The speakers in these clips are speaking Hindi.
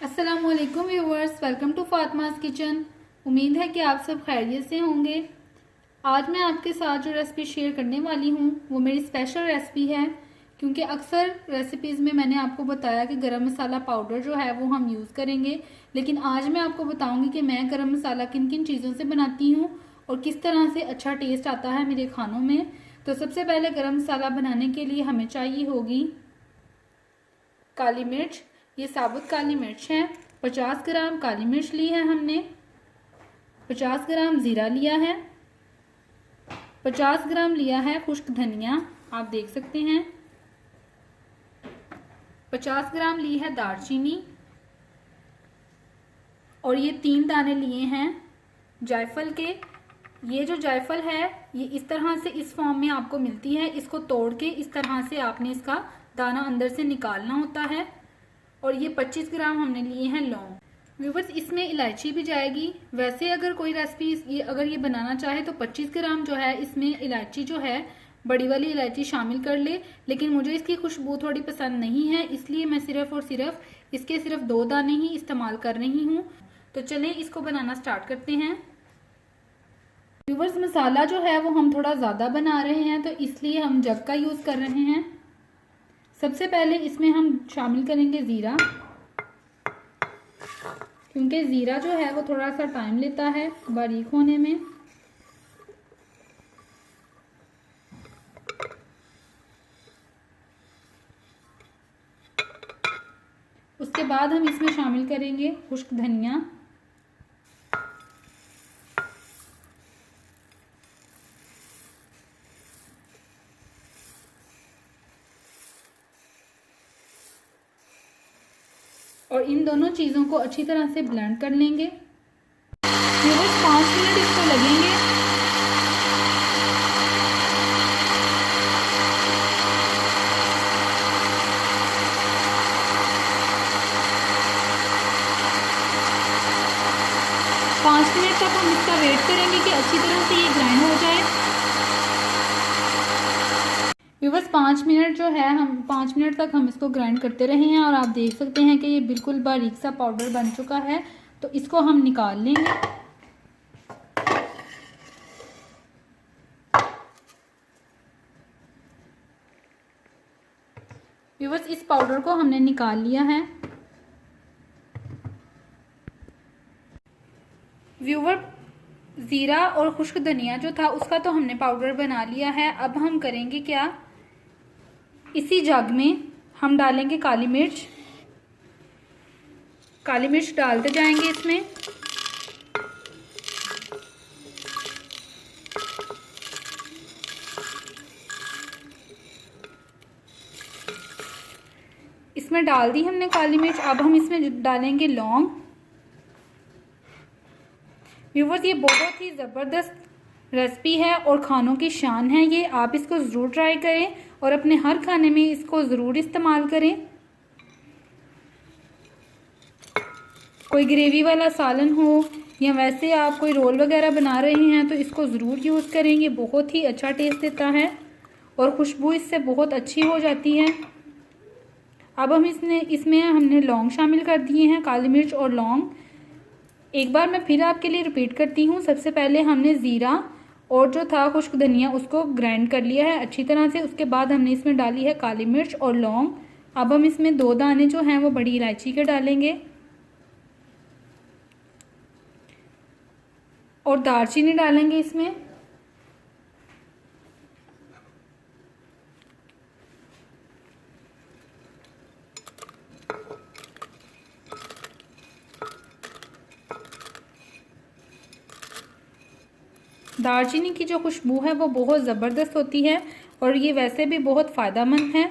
अस्सलामुअलैकुम viewers, welcome to Fatima's kitchen. उम्मीद है कि आप सब खैरियत से होंगे। आज मैं आपके साथ जो रेसिपी शेयर करने वाली हूँ वो मेरी स्पेशल रेसिपी है, क्योंकि अक्सर रेसिपीज़ में मैंने आपको बताया कि गरम मसाला पाउडर जो है वो हम यूज़ करेंगे, लेकिन आज मैं आपको बताऊँगी कि मैं गरम मसाला किन किन चीज़ों से बनाती हूँ और किस तरह से अच्छा टेस्ट आता है मेरे खानों में। तो सबसे पहले गरम मसाला बनाने के लिए हमें चाहिए होगी काली मिर्च। ये साबुत काली मिर्च है। 50 ग्राम काली मिर्च ली है हमने। 50 ग्राम ज़ीरा लिया है। 50 ग्राम लिया है खुश्क धनिया, आप देख सकते हैं। 50 ग्राम ली है दालचीनी और ये 3 दाने लिए हैं जायफल के। ये जो जायफल है ये इस तरह से इस फॉर्म में आपको मिलती है। इसको तोड़ के इस तरह से आपने इसका दाना अंदर से निकालना होता है। और ये 25 ग्राम हमने लिए हैं लौंग। व्यूवर्स, इसमें इलायची भी जाएगी। वैसे अगर कोई रेसिपी अगर ये बनाना चाहे तो 25 ग्राम जो है इसमें इलायची जो है बड़ी वाली इलायची शामिल कर ले, लेकिन मुझे इसकी खुशबू थोड़ी पसंद नहीं है, इसलिए मैं सिर्फ और सिर्फ इसके 2 दाने ही इस्तेमाल कर रही हूँ। तो चलें इसको बनाना स्टार्ट करते हैं। व्यूवर्स, मसाला जो है वो हम थोड़ा ज़्यादा बना रहे हैं तो इसलिए हम जग का यूज़ कर रहे हैं। सबसे पहले इसमें हम शामिल करेंगे ज़ीरा, क्योंकि ज़ीरा जो है वो थोड़ा सा टाइम लेता है बारीक होने में। उसके बाद हम इसमें शामिल करेंगे खुश्क धनिया, और इन दोनों चीज़ों को अच्छी तरह से ब्लेंड कर लेंगे। केवल 5 मिनट इसको लगेंगे। पाँच मिनट तक हम इसका वेट करेंगे कि अच्छी तरह से ये ग्राइंड हो जाए। बस 5 मिनट जो है हम 5 मिनट तक हम इसको ग्राइंड करते रहे हैं और आप देख सकते हैं कि ये बिल्कुल बारीक सा पाउडर बन चुका है। तो इसको हम निकाल लेंगे। व्यूअर्स, इस पाउडर को हमने निकाल लिया है। व्यूअर, ज़ीरा और खुश्क धनिया जो था उसका तो हमने पाउडर बना लिया है। अब हम करेंगे क्या, इसी जग में हम डालेंगे काली मिर्च। काली मिर्च डालते जाएंगे इसमें। इसमें डाल दी हमने काली मिर्च। अब हम इसमें डालेंगे लौंग। व्यूअर्स, ये बहुत ही ज़बरदस्त रेसिपी है और खानों की शान है ये। आप इसको ज़रूर ट्राई करें और अपने हर खाने में इसको ज़रूर इस्तेमाल करें। कोई ग्रेवी वाला सालन हो या वैसे आप कोई रोल वगैरह बना रहे हैं तो इसको ज़रूर यूज़ करेंगे। बहुत ही अच्छा टेस्ट देता है और खुशबू इससे बहुत अच्छी हो जाती है। अब हम इसमें हमने लौंग शामिल कर दिए हैं, काली मिर्च और लौंग। एक बार मैं फिर आपके लिए रिपीट करती हूँ। सबसे पहले हमने ज़ीरा और जो था खुश्क धनिया उसको ग्राइंड कर लिया है अच्छी तरह से। उसके बाद हमने इसमें डाली है काली मिर्च और लौंग। अब हम इसमें 2 दाने जो हैं वो बड़ी इलायची के डालेंगे और दालचीनी डालेंगे इसमें। दालचीनी की जो खुशबू है वो बहुत ज़बरदस्त होती है और ये वैसे भी बहुत फ़ायदेमंद है।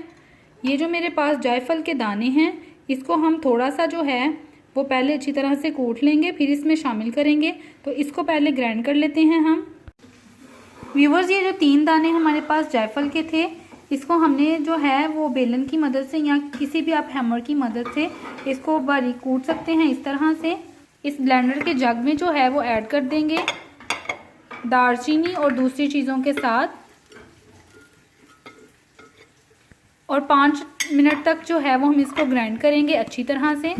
ये जो मेरे पास जायफल के दाने हैं इसको हम थोड़ा सा जो है वो पहले अच्छी तरह से कूट लेंगे, फिर इसमें शामिल करेंगे। तो इसको पहले ग्राइंड कर लेते हैं हम। व्यूअर्स, ये जो 3 दाने हमारे पास जायफल के थे इसको हमने जो है वो बेलन की मदद से या किसी भी आप हैमर की मदद से इसको बारीक कूट सकते हैं। इस तरह से इस ब्लेंडर के जग में जो है वो ऐड कर देंगे दालचीनी और दूसरी चीज़ों के साथ। और 5 मिनट तक जो है वो हम इसको ग्राइंड करेंगे अच्छी तरह से।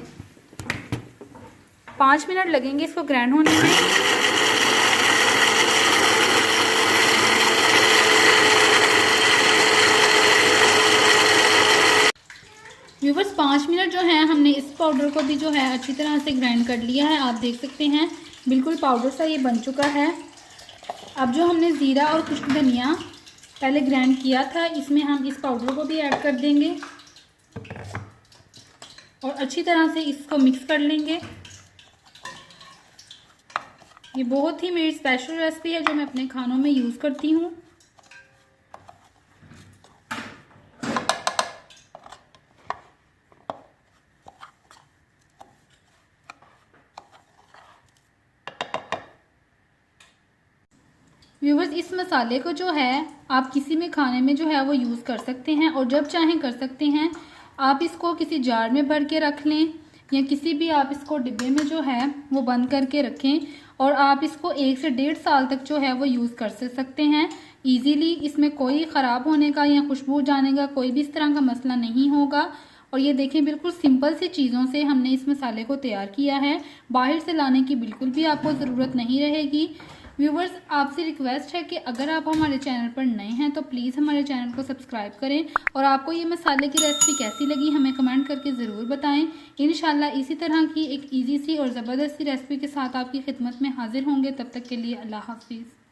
5 मिनट लगेंगे इसको ग्राइंड होने में। व्यूवर्स 5 मिनट जो है हमने इस पाउडर को भी जो है अच्छी तरह से ग्राइंड कर लिया है। आप देख सकते हैं बिल्कुल पाउडर सा ये बन चुका है। अब जो हमने ज़ीरा और खुश्क धनिया पहले ग्राइंड किया था, इसमें हम इस पाउडर को भी ऐड कर देंगे और अच्छी तरह से इसको मिक्स कर लेंगे। ये बहुत ही मेरी स्पेशल रेसिपी है जो मैं अपने खानों में यूज़ करती हूँ। व्यूवर्स इस मसाले को जो है आप किसी भी खाने में जो है वो यूज़ कर सकते हैं और जब चाहें कर सकते हैं। आप इसको किसी जार में भर के रख लें या किसी भी आप इसको डिब्बे में जो है वो बंद करके रखें और आप इसको 1 से 1.5 साल तक जो है वो यूज़ कर सकते हैं ईज़िली। इसमें कोई ख़राब होने का या खुशबू जाने का कोई भी इस तरह का मसला नहीं होगा। और ये देखें बिल्कुल सिंपल सी चीज़ों से हमने इस मसाले को तैयार किया है, बाहर से लाने की बिल्कुल भी आपको ज़रूरत नहीं रहेगी। व्यूवर्स आपसे रिक्वेस्ट है कि अगर आप हमारे चैनल पर नए हैं तो प्लीज़ हमारे चैनल को सब्सक्राइब करें और आपको ये मसाले की रेसिपी कैसी लगी हमें कमेंट करके ज़रूर बताएं। इंशाल्लाह इसी तरह की एक इजी सी और ज़बरदस्त सी रेसिपी के साथ आपकी खिदमत में हाजिर होंगे। तब तक के लिए अल्लाह हाफिज़।